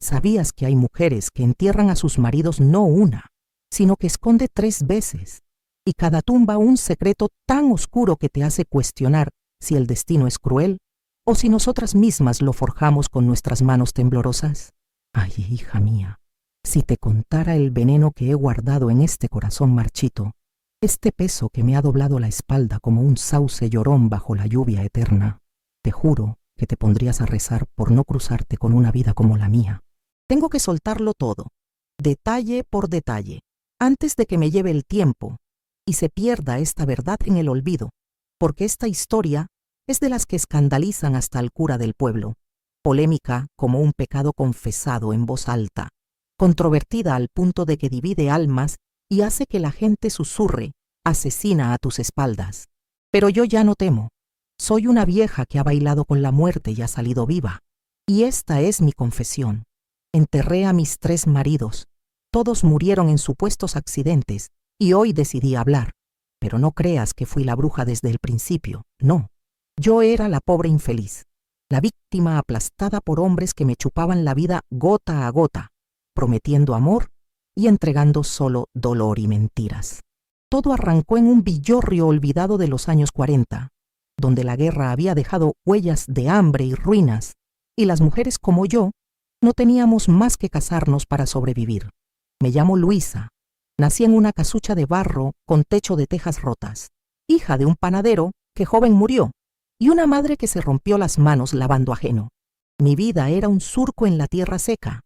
¿Sabías que hay mujeres que entierran a sus maridos no una, sino que esconde 3 veces? Y cada tumba un secreto tan oscuro que te hace cuestionar si el destino es cruel o si nosotras mismas lo forjamos con nuestras manos temblorosas. Ay, hija mía, si te contara el veneno que he guardado en este corazón marchito, este peso que me ha doblado la espalda como un sauce llorón bajo la lluvia eterna, te juro que te pondrías a rezar por no cruzarte con una vida como la mía. Tengo que soltarlo todo, detalle por detalle, antes de que me lleve el tiempo y se pierda esta verdad en el olvido, porque esta historia es de las que escandalizan hasta al cura del pueblo, polémica como un pecado confesado en voz alta, controvertida al punto de que divide almas y hace que la gente susurre, asesina a tus espaldas. Pero yo ya no temo. Soy una vieja que ha bailado con la muerte y ha salido viva. Y esta es mi confesión. Enterré a mis 3 maridos. Todos murieron en supuestos accidentes y hoy decidí hablar. Pero no creas que fui la bruja desde el principio. No. Yo era la pobre infeliz, la víctima aplastada por hombres que me chupaban la vida gota a gota, prometiendo amor y entregando solo dolor y mentiras. Todo arrancó en un villorrio olvidado de los años 40, donde la guerra había dejado huellas de hambre y ruinas, y las mujeres como yo no teníamos más que casarnos para sobrevivir. Me llamo Luisa, nací en una casucha de barro con techo de tejas rotas, hija de un panadero que joven murió, y una madre que se rompió las manos lavando ajeno. Mi vida era un surco en la tierra seca,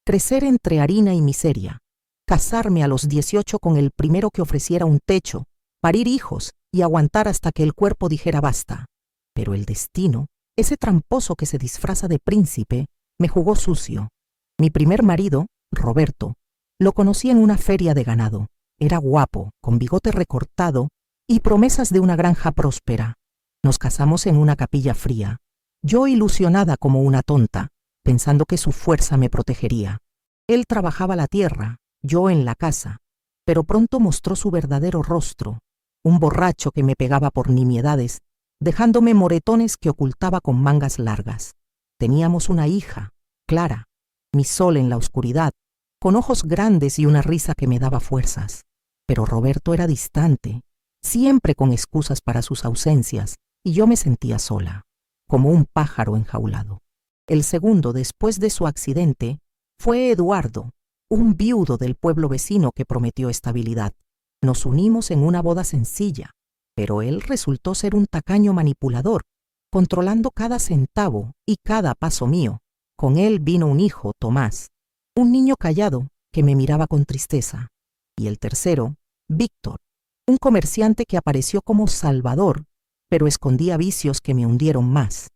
crecer entre harina y miseria, casarme a los 18 con el primero que ofreciera un techo, parir hijos y aguantar hasta que el cuerpo dijera basta. Pero el destino, ese tramposo que se disfraza de príncipe, me jugó sucio. Mi primer marido, Roberto, lo conocí en una feria de ganado. Era guapo, con bigote recortado y promesas de una granja próspera. Nos casamos en una capilla fría, yo ilusionada como una tonta, pensando que su fuerza me protegería. Él trabajaba la tierra, yo en la casa, pero pronto mostró su verdadero rostro, un borracho que me pegaba por nimiedades, dejándome moretones que ocultaba con mangas largas. Teníamos una hija, Clara, mi sol en la oscuridad, con ojos grandes y una risa que me daba fuerzas. Pero Roberto era distante, siempre con excusas para sus ausencias, y yo me sentía sola, como un pájaro enjaulado. El segundo, después de su accidente, fue Eduardo, un viudo del pueblo vecino que prometió estabilidad. Nos unimos en una boda sencilla, pero él resultó ser un tacaño manipulador, controlando cada centavo y cada paso mío. Con él vino un hijo, Tomás, un niño callado que me miraba con tristeza. Y el tercero, Víctor, un comerciante que apareció como salvador, pero escondía vicios que me hundieron más.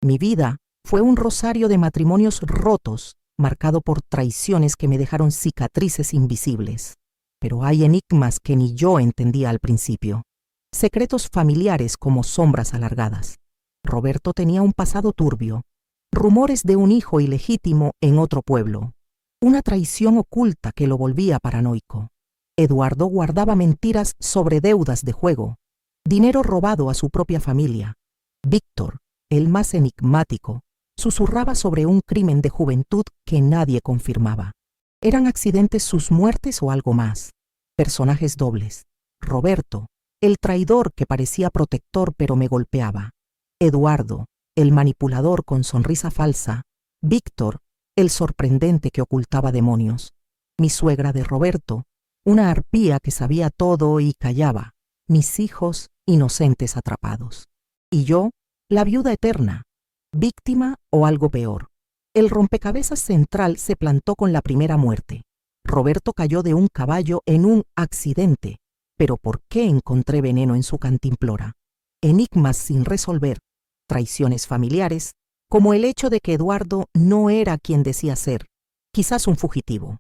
Mi vida fue un rosario de matrimonios rotos, marcado por traiciones que me dejaron cicatrices invisibles. Pero hay enigmas que ni yo entendía al principio. Secretos familiares como sombras alargadas. Roberto tenía un pasado turbio, rumores de un hijo ilegítimo en otro pueblo, una traición oculta que lo volvía paranoico. Eduardo guardaba mentiras sobre deudas de juego, dinero robado a su propia familia. Víctor, el más enigmático, susurraba sobre un crimen de juventud que nadie confirmaba. ¿Eran accidentes sus muertes o algo más? Personajes dobles. Roberto, el traidor que parecía protector pero me golpeaba. Eduardo, el manipulador con sonrisa falsa. Víctor, el sorprendente que ocultaba demonios. Mi suegra de Roberto, una arpía que sabía todo y callaba. Mis hijos, inocentes atrapados. Y yo, la viuda eterna, víctima o algo peor. El rompecabezas central se plantó con la primera muerte. Roberto cayó de un caballo en un accidente. Pero ¿por qué encontré veneno en su cantimplora? Enigmas sin resolver, traiciones familiares, como el hecho de que Eduardo no era quien decía ser, quizás un fugitivo.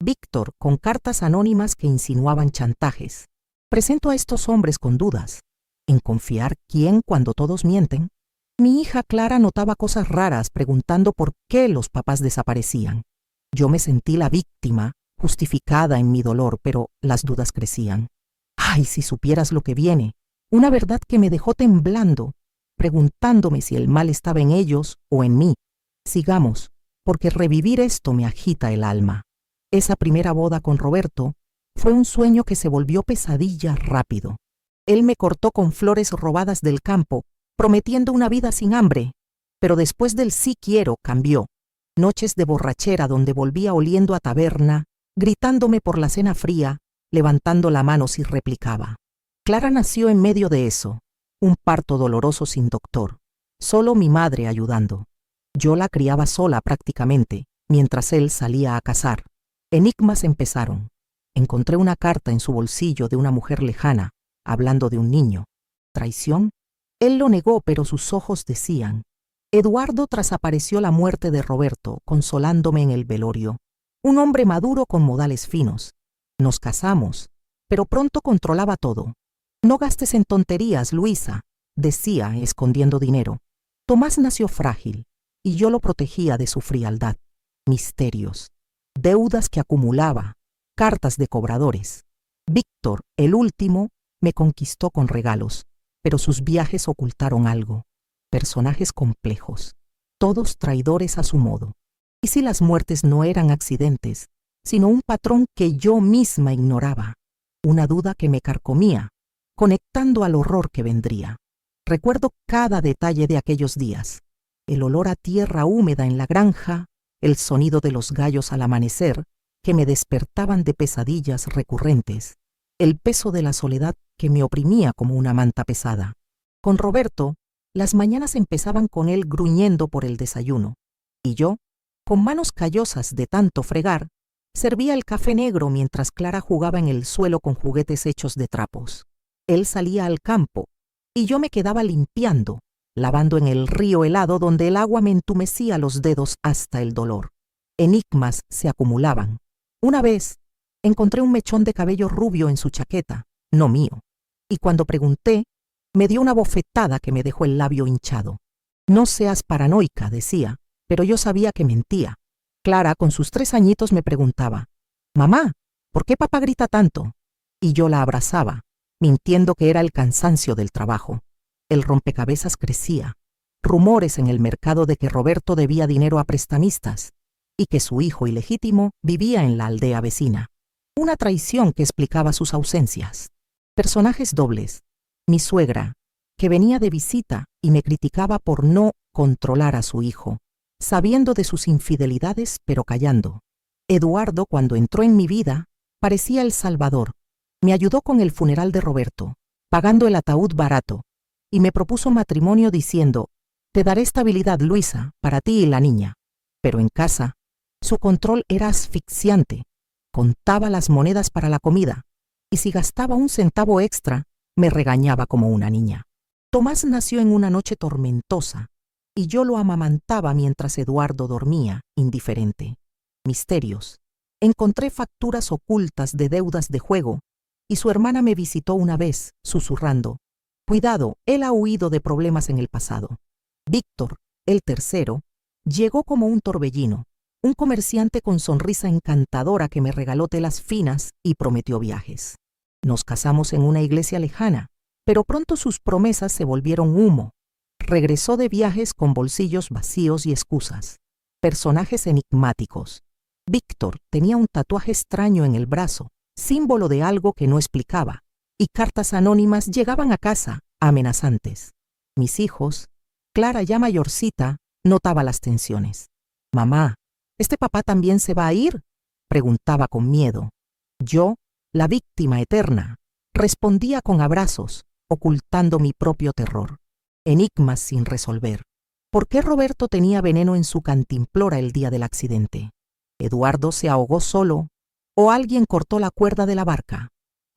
Víctor, con cartas anónimas que insinuaban chantajes. Presento a estos hombres con dudas. ¿En confiar quién cuando todos mienten? Mi hija Clara notaba cosas raras preguntando por qué los papás desaparecían. Yo me sentí la víctima, justificada en mi dolor, pero las dudas crecían. ¡Ay, si supieras lo que viene! Una verdad que me dejó temblando, preguntándome si el mal estaba en ellos o en mí. Sigamos, porque revivir esto me agita el alma. Esa primera boda con Roberto fue un sueño que se volvió pesadilla rápido. Él me cortó con flores robadas del campo, prometiendo una vida sin hambre, pero después del sí quiero cambió. Noches de borrachera donde volvía oliendo a taberna, gritándome por la cena fría, levantando la mano si replicaba. Clara nació en medio de eso, un parto doloroso sin doctor, solo mi madre ayudando. Yo la criaba sola prácticamente, mientras él salía a cazar. Enigmas empezaron. Encontré una carta en su bolsillo de una mujer lejana, hablando de un niño. ¿Traición? Él lo negó, pero sus ojos decían. Eduardo trasapareció la muerte de Roberto, consolándome en el velorio. Un hombre maduro con modales finos. Nos casamos, pero pronto controlaba todo. No gastes en tonterías, Luisa, decía, escondiendo dinero. Tomás nació frágil, y yo lo protegía de su frialdad. Misterios, deudas que acumulaba, cartas de cobradores. Víctor, el último, me conquistó con regalos, pero sus viajes ocultaron algo. Personajes complejos, todos traidores a su modo. ¿Y si las muertes no eran accidentes, sino un patrón que yo misma ignoraba? Una duda que me carcomía, conectando al horror que vendría. Recuerdo cada detalle de aquellos días. El olor a tierra húmeda en la granja, el sonido de los gallos al amanecer, que me despertaban de pesadillas recurrentes, el peso de la soledad que me oprimía como una manta pesada. Con Roberto, las mañanas empezaban con él gruñendo por el desayuno, y yo, con manos callosas de tanto fregar, servía el café negro mientras Clara jugaba en el suelo con juguetes hechos de trapos. Él salía al campo, y yo me quedaba limpiando, lavando en el río helado donde el agua me entumecía los dedos hasta el dolor. Enigmas se acumulaban. Una vez, encontré un mechón de cabello rubio en su chaqueta, no mío, y cuando pregunté, me dio una bofetada que me dejó el labio hinchado. No seas paranoica, decía, pero yo sabía que mentía. Clara, con sus 3 añitos, me preguntaba, «Mamá, ¿por qué papá grita tanto?» Y yo la abrazaba, mintiendo que era el cansancio del trabajo. El rompecabezas crecía. Rumores en el mercado de que Roberto debía dinero a prestamistas y que su hijo ilegítimo vivía en la aldea vecina. Una traición que explicaba sus ausencias. Personajes dobles. Mi suegra, que venía de visita y me criticaba por no controlar a su hijo, sabiendo de sus infidelidades pero callando. Eduardo, cuando entró en mi vida, parecía el salvador. Me ayudó con el funeral de Roberto, pagando el ataúd barato, y me propuso matrimonio diciendo, «Te daré estabilidad, Luisa, para ti y la niña». Pero en casa, su control era asfixiante. Contaba las monedas para la comida, y si gastaba un centavo extra, me regañaba como una niña. Tomás nació en una noche tormentosa, y yo lo amamantaba mientras Eduardo dormía, indiferente. Misterios. Encontré facturas ocultas de deudas de juego, y su hermana me visitó una vez, susurrando, «Cuidado, él ha huido de problemas en el pasado». Víctor, el tercero, llegó como un torbellino, un comerciante con sonrisa encantadora que me regaló telas finas y prometió viajes. Nos casamos en una iglesia lejana, pero pronto sus promesas se volvieron humo. Regresó de viajes con bolsillos vacíos y excusas. Personajes enigmáticos. Víctor tenía un tatuaje extraño en el brazo, símbolo de algo que no explicaba, y cartas anónimas llegaban a casa, amenazantes. Mis hijos, Clara ya mayorcita, notaba las tensiones. «Mamá, ¿este papá también se va a ir?», preguntaba con miedo. Yo, la víctima eterna, respondía con abrazos, ocultando mi propio terror. Enigmas sin resolver. ¿Por qué Roberto tenía veneno en su cantimplora el día del accidente? ¿Eduardo se ahogó solo o alguien cortó la cuerda de la barca?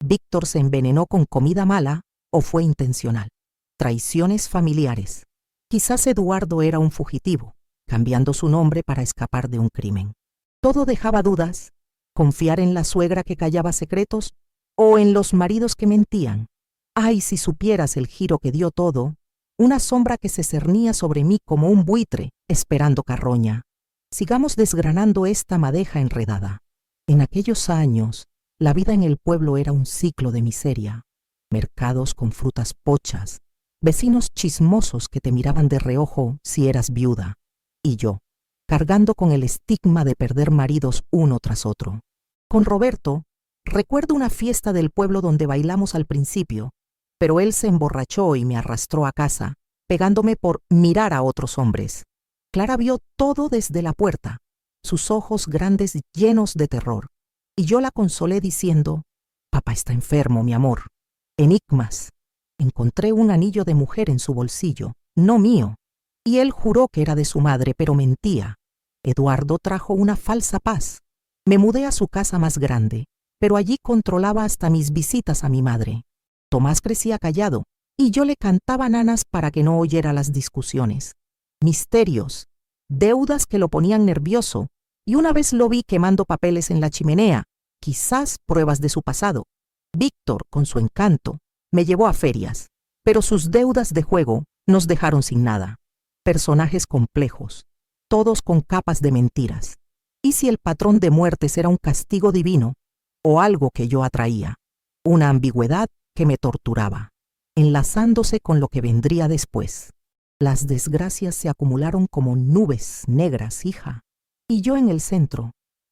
¿Víctor se envenenó con comida mala o fue intencional? Traiciones familiares. Quizás Eduardo era un fugitivo, cambiando su nombre para escapar de un crimen. Todo dejaba dudas. ¿Confiar en la suegra que callaba secretos o en los maridos que mentían? Ay, si supieras el giro que dio todo, una sombra que se cernía sobre mí como un buitre, esperando carroña. Sigamos desgranando esta madeja enredada. En aquellos años, la vida en el pueblo era un ciclo de miseria. Mercados con frutas pochas, vecinos chismosos que te miraban de reojo si eras viuda. Y yo, cargando con el estigma de perder maridos uno tras otro. Con Roberto, recuerdo una fiesta del pueblo donde bailamos al principio, pero él se emborrachó y me arrastró a casa, pegándome por mirar a otros hombres. Clara vio todo desde la puerta, sus ojos grandes llenos de terror, y yo la consolé diciendo: «Papá está enfermo, mi amor». Enigmas. Encontré un anillo de mujer en su bolsillo, no mío, y él juró que era de su madre, pero mentía. Eduardo trajo una falsa paz. Me mudé a su casa más grande, pero allí controlaba hasta mis visitas a mi madre. Tomás crecía callado, y yo le cantaba nanas para que no oyera las discusiones. Misterios, deudas que lo ponían nervioso, y una vez lo vi quemando papeles en la chimenea, quizás pruebas de su pasado. Víctor, con su encanto, me llevó a ferias, pero sus deudas de juego nos dejaron sin nada. Personajes complejos, todos con capas de mentiras. ¿Y si el patrón de muertes era un castigo divino o algo que yo atraía? Una ambigüedad que me torturaba, enlazándose con lo que vendría después. Las desgracias se acumularon como nubes negras, hija, y yo en el centro,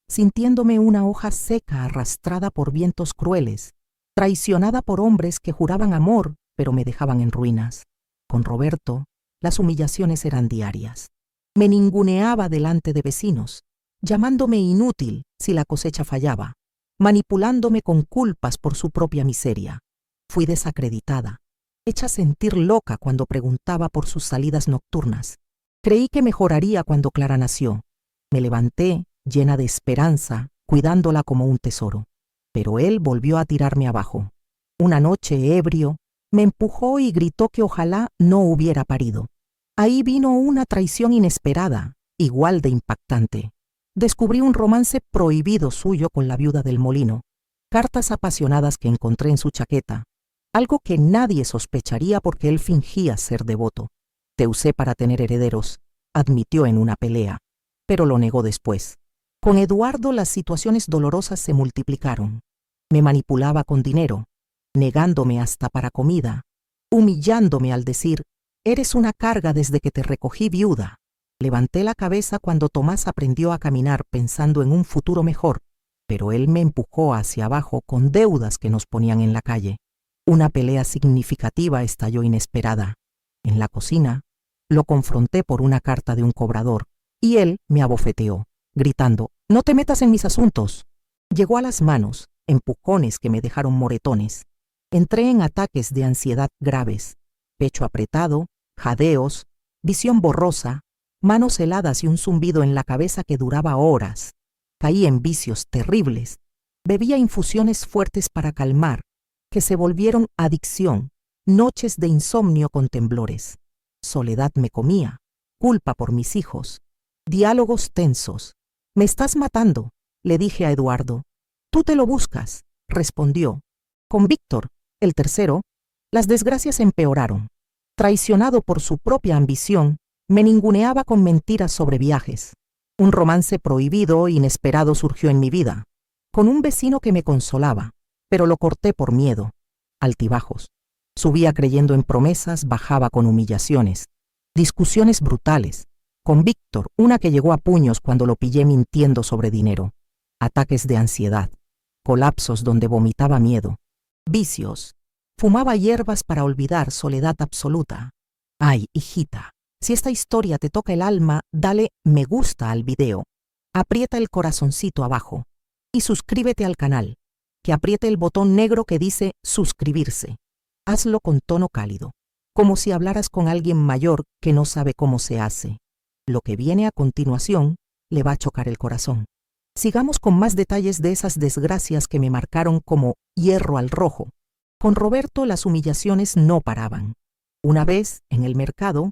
sintiéndome una hoja seca arrastrada por vientos crueles, traicionada por hombres que juraban amor, pero me dejaban en ruinas. Con Roberto, las humillaciones eran diarias. Me ninguneaba delante de vecinos, llamándome inútil si la cosecha fallaba, manipulándome con culpas por su propia miseria. Fui desacreditada, hecha sentir loca cuando preguntaba por sus salidas nocturnas. Creí que mejoraría cuando Clara nació. Me levanté, llena de esperanza, cuidándola como un tesoro. Pero él volvió a tirarme abajo. Una noche, ebrio, me empujó y gritó que ojalá no hubiera parido. Ahí vino una traición inesperada, igual de impactante. Descubrí un romance prohibido suyo con la viuda del molino, cartas apasionadas que encontré en su chaqueta, algo que nadie sospecharía porque él fingía ser devoto. Te usé para tener herederos, admitió en una pelea, pero lo negó después. Con Eduardo las situaciones dolorosas se multiplicaron. Me manipulaba con dinero, negándome hasta para comida, humillándome al decir: «Eres una carga desde que te recogí viuda». Levanté la cabeza cuando Tomás aprendió a caminar pensando en un futuro mejor, pero él me empujó hacia abajo con deudas que nos ponían en la calle. Una pelea significativa estalló inesperada. En la cocina, lo confronté por una carta de un cobrador, y él me abofeteó, gritando: «No te metas en mis asuntos». Llegó a las manos, empujones que me dejaron moretones. Entré en ataques de ansiedad graves, pecho apretado, jadeos, visión borrosa, manos heladas y un zumbido en la cabeza que duraba horas. Caí en vicios terribles. Bebía infusiones fuertes para calmar, que se volvieron adicción, noches de insomnio con temblores. Soledad me comía, culpa por mis hijos, diálogos tensos. «Me estás matando», le dije a Eduardo. «Tú te lo buscas», respondió. Con Víctor, el tercero, las desgracias empeoraron. Traicionado por su propia ambición, me ninguneaba con mentiras sobre viajes. Un romance prohibido e inesperado surgió en mi vida, con un vecino que me consolaba, pero lo corté por miedo. Altibajos. Subía creyendo en promesas, bajaba con humillaciones. Discusiones brutales. Con Víctor, una que llegó a puños cuando lo pillé mintiendo sobre dinero. Ataques de ansiedad. Colapsos donde vomitaba miedo. Vicios. Fumaba hierbas para olvidar, soledad absoluta. Ay, hijita, si esta historia te toca el alma, dale me gusta al video. Aprieta el corazoncito abajo y suscríbete al canal. Que apriete el botón negro que dice suscribirse. Hazlo con tono cálido, como si hablaras con alguien mayor que no sabe cómo se hace. Lo que viene a continuación le va a chocar el corazón. Sigamos con más detalles de esas desgracias que me marcaron como hierro al rojo. Con Roberto las humillaciones no paraban. Una vez, en el mercado,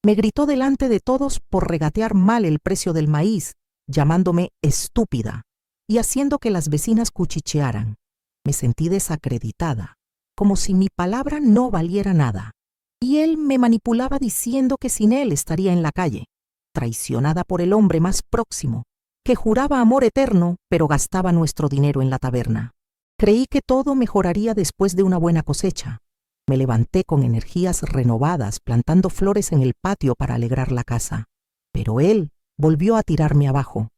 me gritó delante de todos por regatear mal el precio del maíz, llamándome estúpida y haciendo que las vecinas cuchichearan. Me sentí desacreditada, como si mi palabra no valiera nada. Y él me manipulaba diciendo que sin él estaría en la calle, traicionada por el hombre más próximo, que juraba amor eterno, pero gastaba nuestro dinero en la taberna. Creí que todo mejoraría después de una buena cosecha. Me levanté con energías renovadas, plantando flores en el patio para alegrar la casa. Pero él Volvió a tirarme abajo.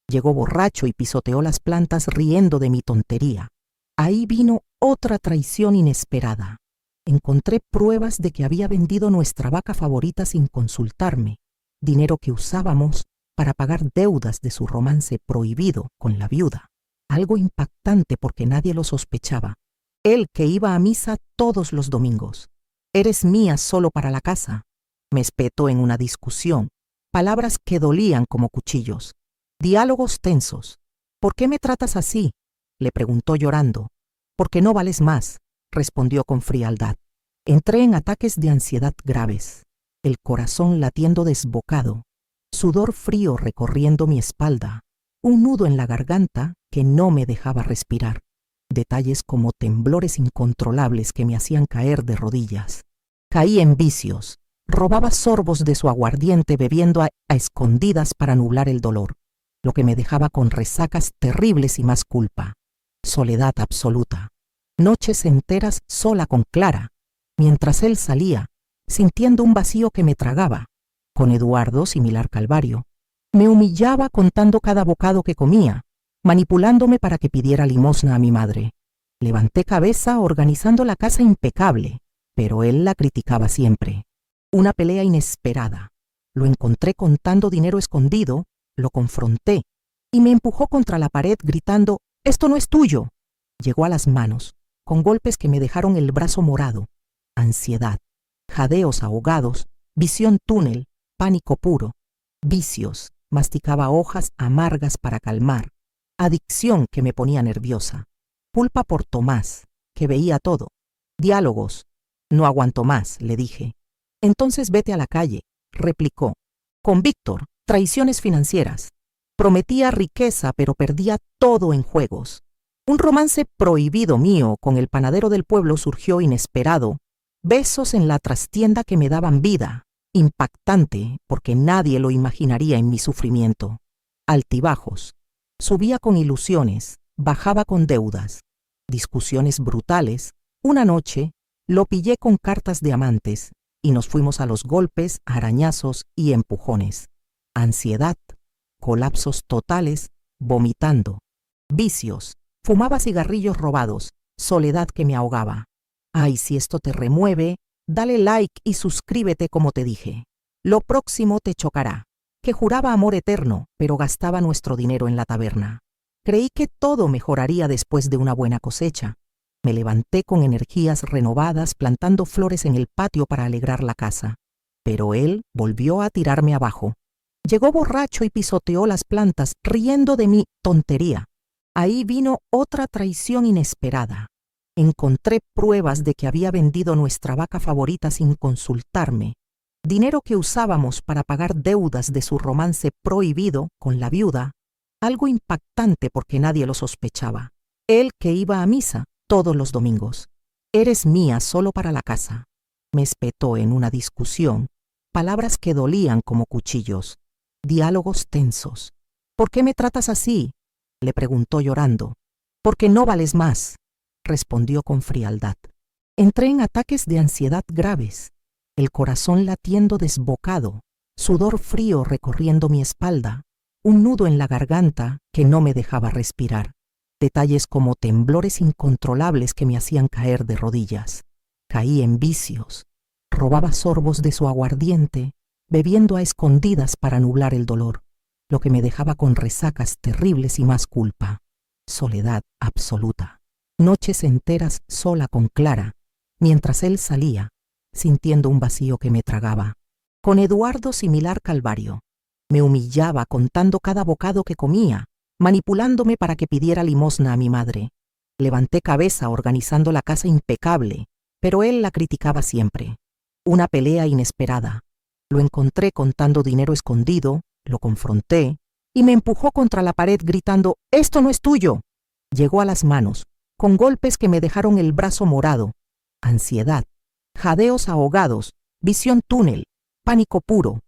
Llegó borracho y pisoteó las plantas riendo de mi tontería. Ahí vino otra traición inesperada. Encontré pruebas de que había vendido nuestra vaca favorita sin consultarme, dinero que usábamos para pagar deudas de su romance prohibido con la viuda. Algo impactante porque nadie lo sospechaba. Él que iba a misa todos los domingos. «Eres mía solo para la casa», me espetó en una discusión, palabras que dolían como cuchillos. Diálogos tensos. «¿Por qué me tratas así?», le preguntó llorando. «Porque no vales más», respondió con frialdad. Entré en ataques de ansiedad graves, el corazón latiendo desbocado, sudor frío recorriendo mi espalda, un nudo en la garganta que no me dejaba respirar, detalles como temblores incontrolables que me hacían caer de rodillas. Caí en vicios, robaba sorbos de su aguardiente bebiendo a escondidas para nublar el dolor, lo que me dejaba con resacas terribles y más culpa. Soledad absoluta. Noches enteras sola con Clara, mientras él salía, sintiendo un vacío que me tragaba. Con Eduardo, similar calvario. Me humillaba contando cada bocado que comía, manipulándome para que pidiera limosna a mi madre. Levanté cabeza organizando la casa impecable, pero él la criticaba siempre. Una pelea inesperada. Lo encontré contando dinero escondido, lo confronté y me empujó contra la pared gritando: «¡Esto no es tuyo!». Llegó a las manos, con golpes que me dejaron el brazo morado. Ansiedad, jadeos ahogados, visión túnel, pánico puro, vicios, masticaba hojas amargas para calmar, adicción que me ponía nerviosa, culpa por Tomás, que veía todo, diálogos. «No aguanto más», le dije. «Entonces vete a la calle», replicó. «Con Víctor, traiciones financieras. Prometía riqueza, pero perdía todo en juegos. Un romance prohibido mío con el panadero del pueblo surgió inesperado. Besos en la trastienda que me daban vida, impactante porque nadie lo imaginaría en mi sufrimiento. Altibajos. Subía con ilusiones, bajaba con deudas. Discusiones brutales. Una noche lo pillé con cartas de amantes y nos fuimos a los golpes, arañazos y empujones. Ansiedad, colapsos totales, vomitando. Vicios. Fumaba cigarrillos robados, soledad que me ahogaba. Ay, si esto te remueve, dale like y suscríbete como te dije. Lo próximo te chocará. Que juraba amor eterno, pero gastaba nuestro dinero en la taberna. Creí que todo mejoraría después de una buena cosecha. Me levanté con energías renovadas plantando flores en el patio para alegrar la casa. Pero él volvió a tirarme abajo. Llegó borracho y pisoteó las plantas, riendo de mi tontería. Ahí vino otra traición inesperada. Encontré pruebas de que había vendido nuestra vaca favorita sin consultarme, dinero que usábamos para pagar deudas de su romance prohibido con la viuda, algo impactante porque nadie lo sospechaba. Él que iba a misa todos los domingos. «Eres mía solo para la casa», me espetó en una discusión, palabras que dolían como cuchillos, diálogos tensos. «¿Por qué me tratas así?», le preguntó llorando. «Porque no vales más», respondió con frialdad. Entré en ataques de ansiedad graves, el corazón latiendo desbocado, sudor frío recorriendo mi espalda, un nudo en la garganta que no me dejaba respirar, detalles como temblores incontrolables que me hacían caer de rodillas. Caí en vicios, robaba sorbos de su aguardiente, bebiendo a escondidas para nublar el dolor, lo que me dejaba con resacas terribles y más culpa. Soledad absoluta. Noches enteras sola con Clara, mientras él salía, sintiendo un vacío que me tragaba. Con Eduardo, similar calvario. Me humillaba contando cada bocado que comía, manipulándome para que pidiera limosna a mi madre. Levanté cabeza organizando la casa impecable, pero él la criticaba siempre. Una pelea inesperada. Lo encontré contando dinero escondido, lo confronté y me empujó contra la pared gritando: «¡Esto no es tuyo!». Llegó a las manos, con golpes que me dejaron el brazo morado. Ansiedad, jadeos ahogados, visión túnel, pánico puro,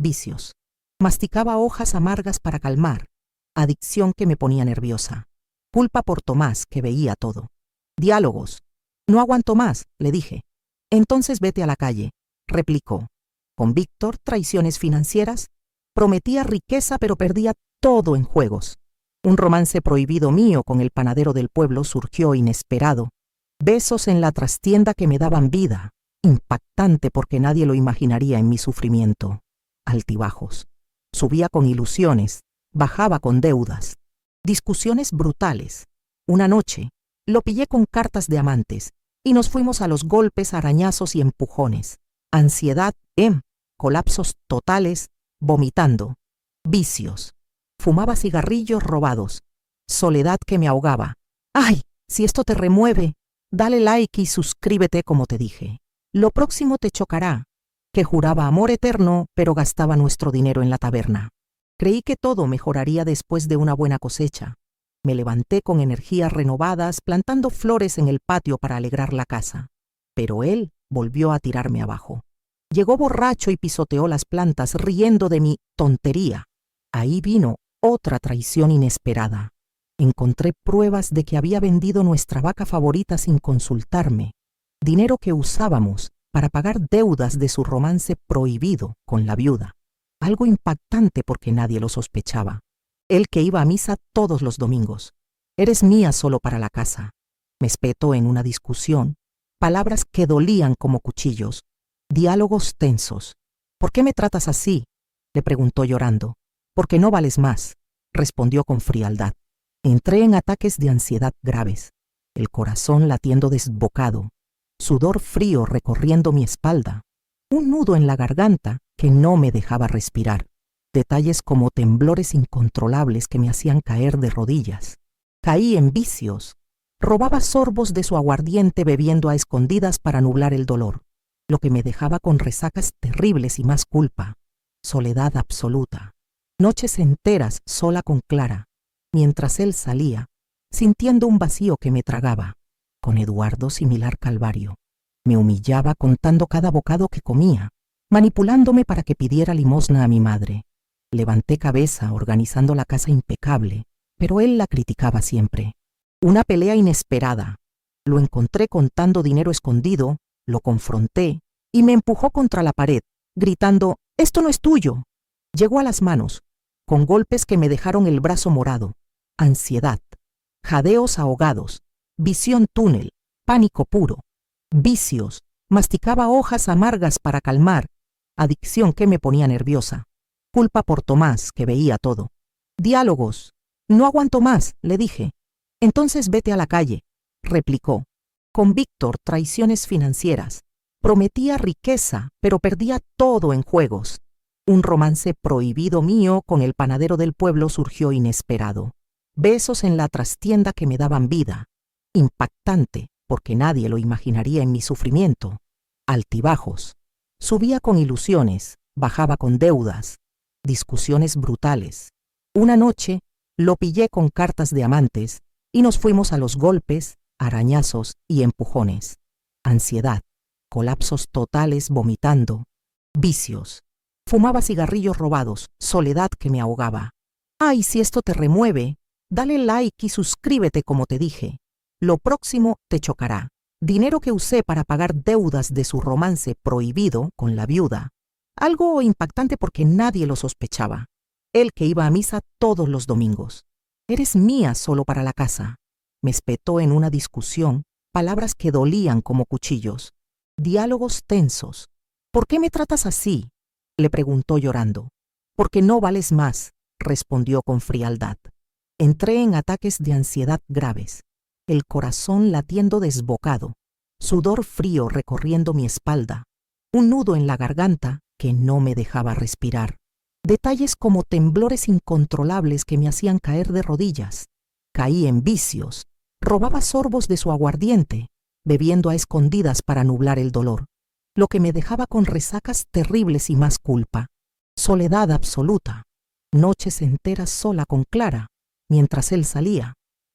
vicios. Masticaba hojas amargas para calmar, adicción que me ponía nerviosa. Culpa por Tomás, que veía todo. Diálogos. «No aguanto más», le dije. «Entonces vete a la calle», replicó. «Con Víctor, traiciones financieras. Prometía riqueza pero perdía todo en juegos. Un romance prohibido mío con el panadero del pueblo surgió inesperado. Besos en la trastienda que me daban vida. Impactante porque nadie lo imaginaría en mi sufrimiento. Altibajos. Subía con ilusiones, bajaba con deudas. Discusiones brutales. Una noche, lo pillé con cartas de amantes y nos fuimos a los golpes, arañazos y empujones. Ansiedad, colapsos totales, vomitando. Vicios. Fumaba cigarrillos robados. Soledad que me ahogaba. ¡Ay! Si esto te remueve, dale like y suscríbete como te dije. Lo próximo te chocará. Que juraba amor eterno, pero gastaba nuestro dinero en la taberna. Creí que todo mejoraría después de una buena cosecha. Me levanté con energías renovadas, plantando flores en el patio para alegrar la casa. Pero él volvió a tirarme abajo. Llegó borracho y pisoteó las plantas, riendo de mi tontería. Ahí vino otra traición inesperada. Encontré pruebas de que había vendido nuestra vaca favorita sin consultarme. Dinero que usábamos para pagar deudas de su romance prohibido con la viuda. Algo impactante porque nadie lo sospechaba. Él que iba a misa todos los domingos. Eres mía solo para la casa. Me espetó en una discusión. Palabras que dolían como cuchillos. Diálogos tensos. ¿Por qué me tratas así?, le preguntó llorando. Porque no vales más, respondió con frialdad. Entré en ataques de ansiedad graves. El corazón latiendo desbocado. Sudor frío recorriendo mi espalda. Un nudo en la garganta que no me dejaba respirar. Detalles como temblores incontrolables que me hacían caer de rodillas. Caí en vicios. Robaba sorbos de su aguardiente bebiendo a escondidas para nublar el dolor, lo que me dejaba con resacas terribles y más culpa. Soledad absoluta. Noches enteras sola con Clara, mientras él salía, sintiendo un vacío que me tragaba. Con Eduardo similar calvario. Me humillaba contando cada bocado que comía, manipulándome para que pidiera limosna a mi madre. Levanté cabeza organizando la casa impecable, pero él la criticaba siempre. Una pelea inesperada. Lo encontré contando dinero escondido, lo confronté y me empujó contra la pared, gritando, «¡Esto no es tuyo!». Llegó a las manos, con golpes que me dejaron el brazo morado. Ansiedad, jadeos ahogados, visión túnel, pánico puro, vicios, masticaba hojas amargas para calmar, adicción que me ponía nerviosa, culpa por Tomás, que veía todo. Diálogos, no aguanto más, le dije. Entonces vete a la calle, replicó. Con Víctor, traiciones financieras. Prometía riqueza, pero perdía todo en juegos. Un romance prohibido mío con el panadero del pueblo surgió inesperado. Besos en la trastienda que me daban vida. Impactante, porque nadie lo imaginaría en mi sufrimiento. Altibajos. Subía con ilusiones, bajaba con deudas. Discusiones brutales. Una noche lo pillé con cartas de amantes y nos fuimos a los golpes, arañazos y empujones. Ansiedad, colapsos totales vomitando. Vicios. Fumaba cigarrillos robados, soledad que me ahogaba. ¡Ay, si esto te remueve! Dale like y suscríbete como te dije. Lo próximo te chocará. Dinero que usé para pagar deudas de su romance prohibido con la viuda. Algo impactante porque nadie lo sospechaba. Él que iba a misa todos los domingos. Eres mía solo para la casa. Me espetó en una discusión, palabras que dolían como cuchillos. Diálogos tensos. ¿Por qué me tratas así?, le preguntó llorando. Porque no vales más, respondió con frialdad. Entré en ataques de ansiedad graves, el corazón latiendo desbocado, sudor frío recorriendo mi espalda, un nudo en la garganta que no me dejaba respirar. Detalles como temblores incontrolables que me hacían caer de rodillas. Caí en vicios, robaba sorbos de su aguardiente, bebiendo a escondidas para nublar el dolor, lo que me dejaba con resacas terribles y más culpa. Soledad absoluta. Noches enteras sola con Clara, mientras él salía,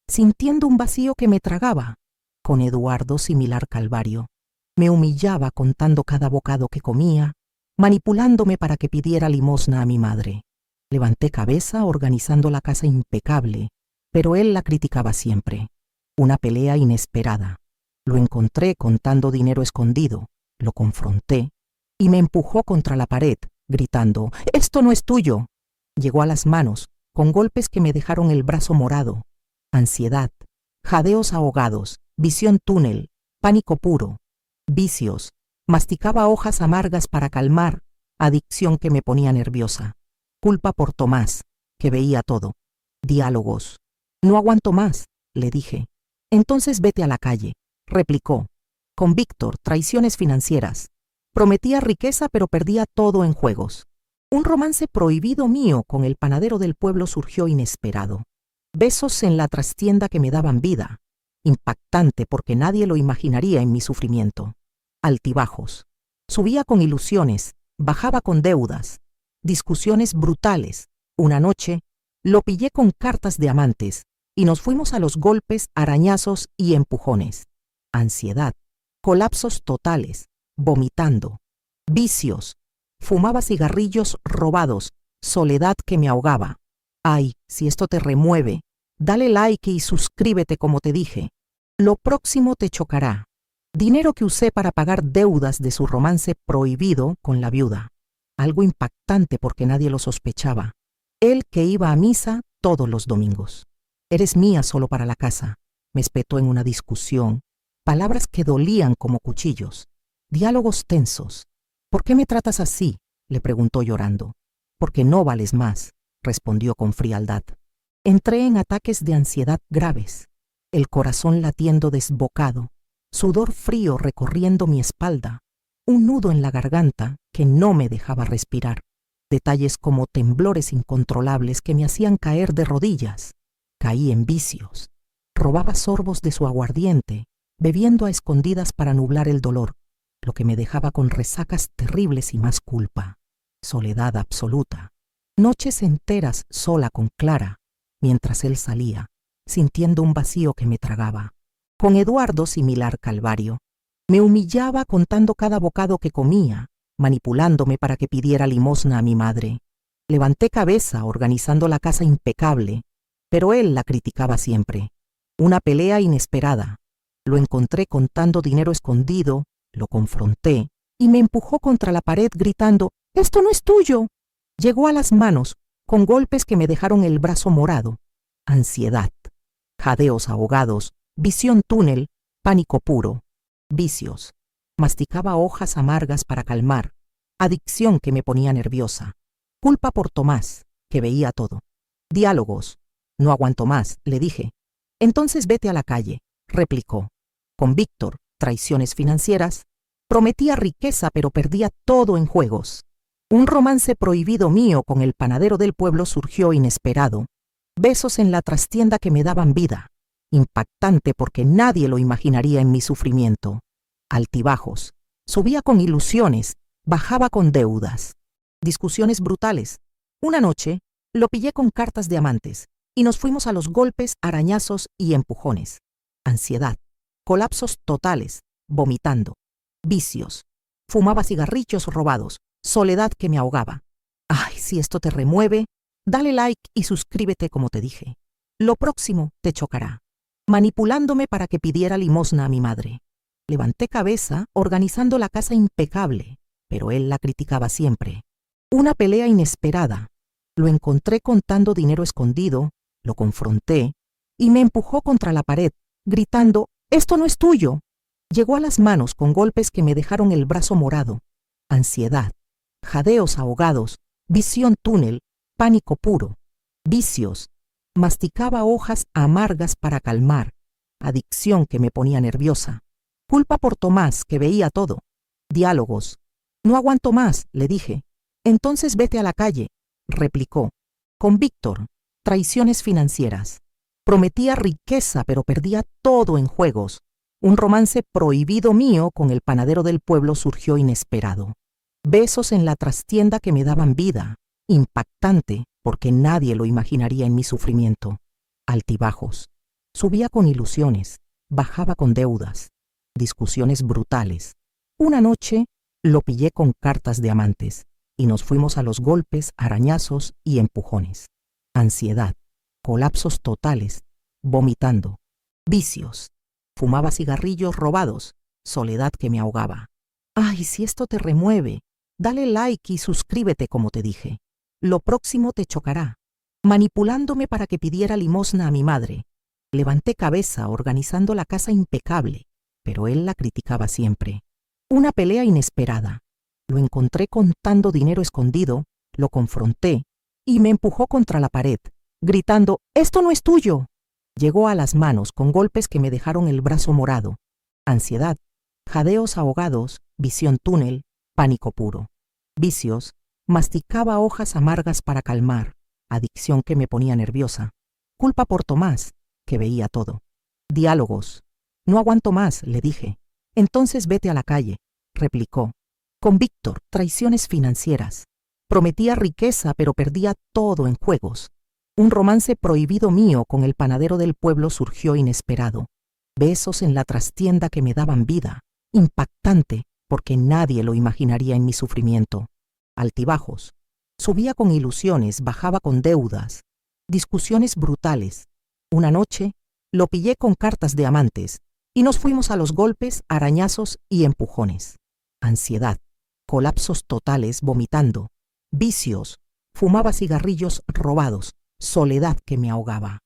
sintiendo un vacío que me tragaba. Con Eduardo similar calvario. Me humillaba contando cada bocado que comía, manipulándome para que pidiera limosna a mi madre. Levanté cabeza organizando la casa impecable, pero él la criticaba siempre. Una pelea inesperada. Lo encontré contando dinero escondido, lo confronté y me empujó contra la pared, gritando, «¡Esto no es tuyo!». Llegó a las manos, con golpes que me dejaron el brazo morado. Ansiedad, jadeos ahogados, visión túnel, pánico puro, vicios, masticaba hojas amargas para calmar, adicción que me ponía nerviosa, culpa por Tomás, que veía todo, diálogos. No aguanto más, le dije. Entonces vete a la calle, replicó. Con Víctor, traiciones financieras. Prometía riqueza pero perdía todo en juegos. Un romance prohibido mío con el panadero del pueblo surgió inesperado. Besos en la trastienda que me daban vida. Impactante porque nadie lo imaginaría en mi sufrimiento. Altibajos. Subía con ilusiones, bajaba con deudas. Discusiones brutales. Una noche, lo pillé con cartas de amantes y nos fuimos a los golpes, arañazos y empujones. Ansiedad. Colapsos totales. Vomitando. Vicios. Fumaba cigarrillos robados. Soledad que me ahogaba. Ay, si esto te remueve, dale like y suscríbete como te dije. Lo próximo te chocará. Dinero que usé para pagar deudas de su romance prohibido con la viuda. Algo impactante porque nadie lo sospechaba. Él que iba a misa todos los domingos. Eres mía solo para la casa, me espetó en una discusión. Palabras que dolían como cuchillos. Diálogos tensos. ¿Por qué me tratas así?, le preguntó llorando. Porque no vales más, respondió con frialdad. Entré en ataques de ansiedad graves, el corazón latiendo desbocado, sudor frío recorriendo mi espalda, un nudo en la garganta que no me dejaba respirar, detalles como temblores incontrolables que me hacían caer de rodillas. Caí en vicios, robaba sorbos de su aguardiente, bebiendo a escondidas para nublar el dolor, lo que me dejaba con resacas terribles y más culpa, soledad absoluta. Noches enteras sola con Clara, mientras él salía, sintiendo un vacío que me tragaba. Con Eduardo similar calvario. Me humillaba contando cada bocado que comía, manipulándome para que pidiera limosna a mi madre. Levanté cabeza organizando la casa impecable, pero él la criticaba siempre. Una pelea inesperada. Lo encontré contando dinero escondido, lo confronté y me empujó contra la pared gritando, «¡Esto no es tuyo!». Llegó a las manos, con golpes que me dejaron el brazo morado. Ansiedad, jadeos ahogados, visión túnel, pánico puro, vicios. Masticaba hojas amargas para calmar, adicción que me ponía nerviosa. Culpa por Tomás, que veía todo. Diálogos. No aguanto más, le dije. Entonces vete a la calle, replicó. Con Víctor, traiciones financieras. Prometía riqueza pero perdía todo en juegos. Un romance prohibido mío con el panadero del pueblo surgió inesperado. Besos en la trastienda que me daban vida. Impactante porque nadie lo imaginaría en mi sufrimiento. Altibajos. Subía con ilusiones, bajaba con deudas. Discusiones brutales. Una noche, lo pillé con cartas de amantes y nos fuimos a los golpes, arañazos y empujones. Ansiedad. Colapsos totales. Vomitando. Vicios. Fumaba cigarrillos robados. Soledad que me ahogaba. Ay, si esto te remueve, dale like y suscríbete como te dije. Lo próximo te chocará. Manipulándome para que pidiera limosna a mi madre. Levanté cabeza organizando la casa impecable, pero él la criticaba siempre. Una pelea inesperada. Lo encontré contando dinero escondido, lo confronté y me empujó contra la pared, gritando, «¡Esto no es tuyo!». Llegó a las manos con golpes que me dejaron el brazo morado. Ansiedad. Jadeos ahogados, visión túnel, pánico puro, vicios. Masticaba hojas amargas para calmar, adicción que me ponía nerviosa. Culpa por Tomás, que veía todo. Diálogos. No aguanto más, le dije. Entonces vete a la calle, replicó. Con Víctor, traiciones financieras. Prometía riqueza pero perdía todo en juegos. Un romance prohibido mío con el panadero del pueblo surgió inesperado. Besos en la trastienda que me daban vida. Impactante porque nadie lo imaginaría en mi sufrimiento. Altibajos. Subía con ilusiones, bajaba con deudas. Discusiones brutales. Una noche lo pillé con cartas de amantes y nos fuimos a los golpes, arañazos y empujones. Ansiedad. Colapsos totales. Vomitando. Vicios. Fumaba cigarrillos robados. Soledad que me ahogaba. Ay, si esto te remueve, dale like y suscríbete como te dije. Lo próximo te chocará, manipulándome para que pidiera limosna a mi madre. Levanté cabeza, organizando la casa impecable, pero él la criticaba siempre. Una pelea inesperada. Lo encontré contando dinero escondido, lo confronté y me empujó contra la pared, gritando, «¡Esto no es tuyo!». Llegó a las manos con golpes que me dejaron el brazo morado. Ansiedad, jadeos ahogados, visión túnel, pánico puro. Vicios, masticaba hojas amargas para calmar, adicción que me ponía nerviosa. Culpa por Tomás, que veía todo. Diálogos. «No aguanto más», le dije. «Entonces vete a la calle», replicó. Con Víctor, traiciones financieras. Prometía riqueza, pero perdía todo en juegos. Un romance prohibido mío con el panadero del pueblo surgió inesperado. Besos en la trastienda que me daban vida. Impactante, porque nadie lo imaginaría en mi sufrimiento. Altibajos. Subía con ilusiones, bajaba con deudas. Discusiones brutales. Una noche, lo pillé con cartas de amantes y nos fuimos a los golpes, arañazos y empujones. Ansiedad. Colapsos totales, vomitando. Vicios. Fumaba cigarrillos robados. Soledad que me ahogaba.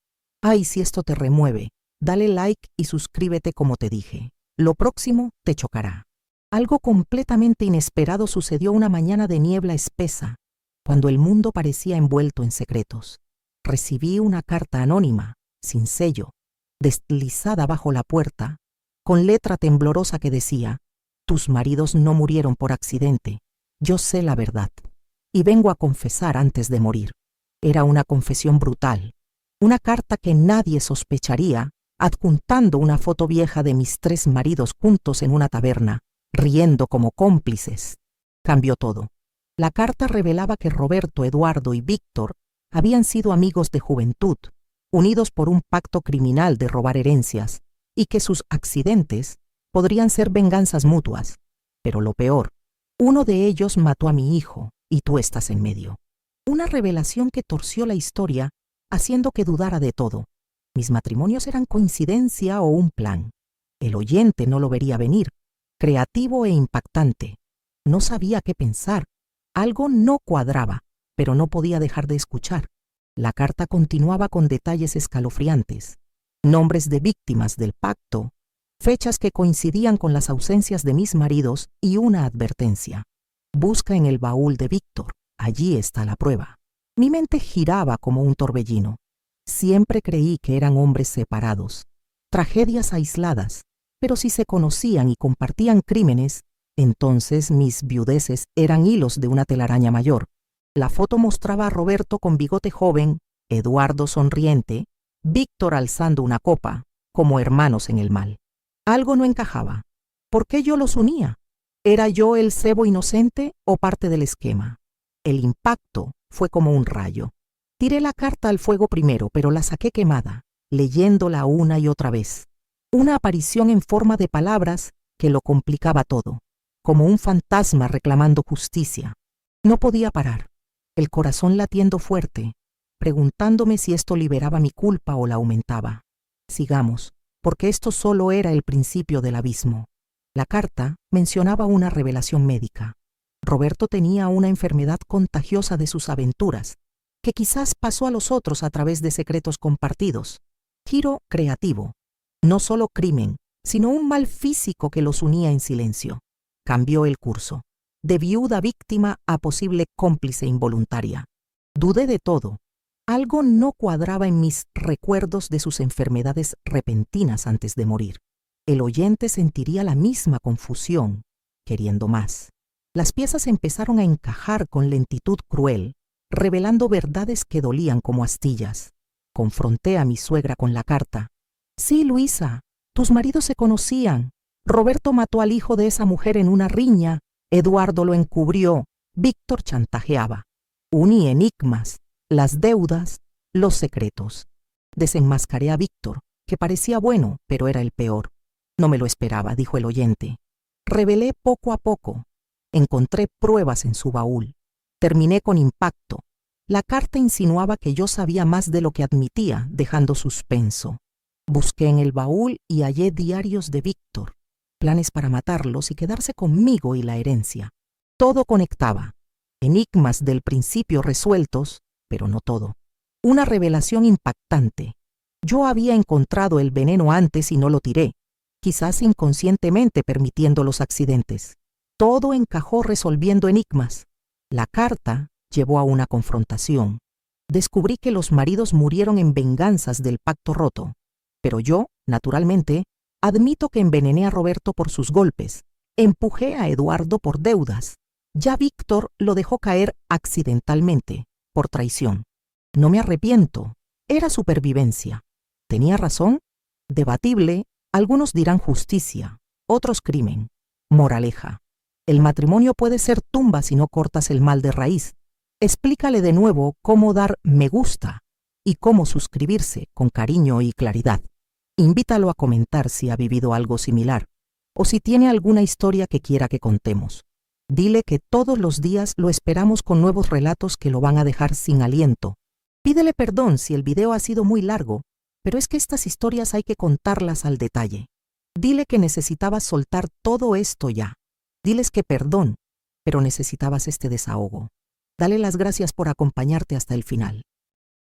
Ay, si esto te remueve, dale like y suscríbete como te dije. Lo próximo te chocará. Algo completamente inesperado sucedió una mañana de niebla espesa, cuando el mundo parecía envuelto en secretos. Recibí una carta anónima, sin sello, deslizada bajo la puerta, con letra temblorosa que decía: «Tus maridos no murieron por accidente. Yo sé la verdad, y vengo a confesar antes de morir». Era una confesión brutal, una carta que nadie sospecharía, adjuntando una foto vieja de mis 3 maridos juntos en una taberna, riendo como cómplices. Cambió todo. La carta revelaba que Roberto, Eduardo y Víctor habían sido amigos de juventud, unidos por un pacto criminal de robar herencias, y que sus accidentes podrían ser venganzas mutuas. Pero lo peor, uno de ellos mató a mi hijo, y tú estás en medio. Una revelación que torció la historia, haciendo que dudara de todo. ¿Mis matrimonios eran coincidencia o un plan? El oyente no lo vería venir. Creativo e impactante. No sabía qué pensar. Algo no cuadraba, pero no podía dejar de escuchar. La carta continuaba con detalles escalofriantes. Nombres de víctimas del pacto, fechas que coincidían con las ausencias de mis maridos y una advertencia. Busca en el baúl de Víctor. Allí está la prueba. Mi mente giraba como un torbellino. Siempre creí que eran hombres separados, tragedias aisladas, pero si se conocían y compartían crímenes, entonces mis viudeces eran hilos de una telaraña mayor. La foto mostraba a Roberto con bigote joven, Eduardo sonriente, Víctor alzando una copa, como hermanos en el mal. Algo no encajaba. ¿Por qué yo los unía? ¿Era yo el cebo inocente o parte del esquema? El impacto fue como un rayo. Tiré la carta al fuego primero, pero la saqué quemada, leyéndola una y otra vez. Una aparición en forma de palabras que lo complicaba todo, como un fantasma reclamando justicia. No podía parar, el corazón latiendo fuerte, preguntándome si esto liberaba mi culpa o la aumentaba. Sigamos, porque esto solo era el principio del abismo. La carta mencionaba una revelación médica. Roberto tenía una enfermedad contagiosa de sus aventuras, que quizás pasó a los otros a través de secretos compartidos. Giro creativo. No solo crimen, sino un mal físico que los unía en silencio. Cambió el curso. De viuda víctima a posible cómplice involuntaria. Dudé de todo. Algo no cuadraba en mis recuerdos de sus enfermedades repentinas antes de morir. El oyente sentiría la misma confusión, queriendo más. Las piezas empezaron a encajar con lentitud cruel, revelando verdades que dolían como astillas. Confronté a mi suegra con la carta. «Sí, Luisa, tus maridos se conocían. Roberto mató al hijo de esa mujer en una riña. Eduardo lo encubrió. Víctor chantajeaba. Uní enigmas, las deudas, los secretos. Desenmascaré a Víctor, que parecía bueno, pero era el peor. No me lo esperaba», dijo el oyente. Revelé poco a poco. Encontré pruebas en su baúl. Terminé con impacto. La carta insinuaba que yo sabía más de lo que admitía, dejando suspenso. Busqué en el baúl y hallé diarios de Víctor, planes para matarlos y quedarse conmigo y la herencia. Todo conectaba. enigmas del principio resueltos, pero no todo. Una revelación impactante. Yo había encontrado el veneno antes y no lo tiré, quizás inconscientemente permitiendo los accidentes. Todo encajó resolviendo enigmas. La carta llevó a una confrontación. Descubrí que los maridos murieron en venganzas del pacto roto, pero yo, naturalmente, admito que envenené a Roberto por sus golpes, empujé a Eduardo por deudas. Ya Víctor lo dejó caer accidentalmente, por traición. No me arrepiento, era supervivencia. ¿Tenía razón? Debatible, algunos dirán justicia, otros crimen. Moraleja: el matrimonio puede ser tumba si no cortas el mal de raíz. Explícale de nuevo cómo dar me gusta y cómo suscribirse con cariño y claridad. Invítalo a comentar si ha vivido algo similar o si tiene alguna historia que quiera que contemos. Dile que todos los días lo esperamos con nuevos relatos que lo van a dejar sin aliento. Pídele perdón si el video ha sido muy largo, pero es que estas historias hay que contarlas al detalle. Dile que necesitabas soltar todo esto ya. Diles que perdón, pero necesitabas este desahogo. Dale las gracias por acompañarte hasta el final.